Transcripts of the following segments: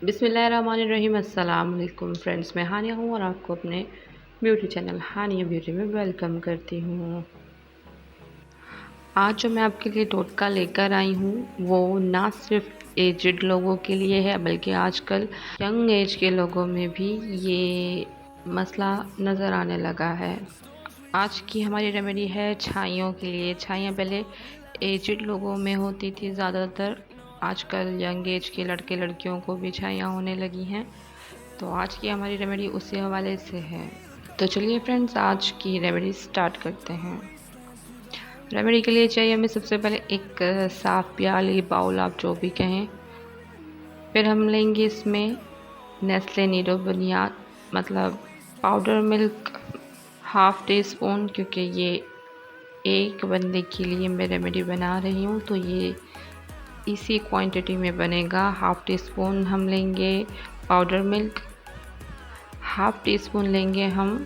बिस्मिल्लाहिर्रहमानिर्रहीम। अस्सलाम वालेकुम फ्रेंड्स, मैं हानिया हूँ और आपको अपने ब्यूटी चैनल हानिया ब्यूटी में वेलकम करती हूँ। आज जो मैं आपके लिए टोटका लेकर आई हूँ वो ना सिर्फ एजड लोगों के लिए है बल्कि आजकल यंग एज के लोगों में भी ये मसला नज़र आने लगा है। आज की हमारी रेमेडी है छाइयों के लिए। छाइयाँ पहले एजड लोगों में होती थी ज़्यादातर, आजकल यंग एज के लड़के लड़कियों को भी छाइयाँ होने लगी हैं। तो आज की हमारी रेमेडी उसी हवाले से है। तो चलिए फ्रेंड्स, आज की रेमेडी स्टार्ट करते हैं। रेमेडी के लिए चाहिए हमें सबसे पहले एक साफ़ प्याली, बाउल आप जो भी कहें। फिर हम लेंगे इसमें नेस्ले नीडो बुनियाद मतलब powder milk half tea spoon, क्योंकि ये एक बंदे के लिए मैं रेमेडी बना रही हूँ तो ये इसी क्वांटिटी में बनेगा। हाफ़ टी स्पून हम लेंगे powder milk, half tea spoon लेंगे हम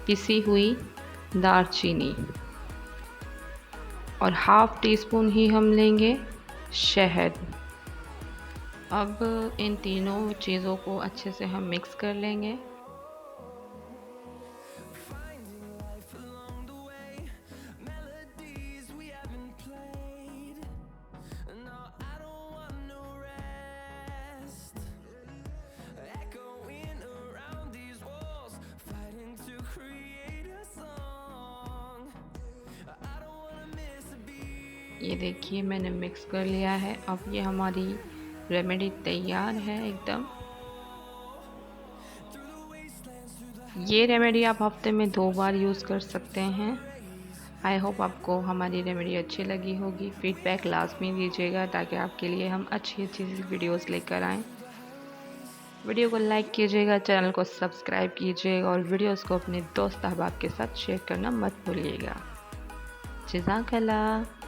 पिसी हुई दालचीनी और हाफ़ टी स्पून ही हम लेंगे शहद। अब इन तीनों चीज़ों को अच्छे से हम मिक्स कर लेंगे। ये देखिए मैंने मिक्स कर लिया है। अब ये हमारी रेमेडी तैयार है एकदम। ये रेमेडी आप हफ्ते में 2 बार यूज़ कर सकते हैं। आई होप आपको हमारी रेमेडी अच्छी लगी होगी। फीडबैक लाजमी दीजिएगा ताकि आपके लिए हम अच्छी अच्छी वीडियोस लेकर आएँ। वीडियो को लाइक कीजिएगा, चैनल को सब्सक्राइब कीजिएगा और वीडियोस को अपने दोस्त अहबाब के साथ शेयर करना मत भूलिएगा। जज़ाकल्लाह।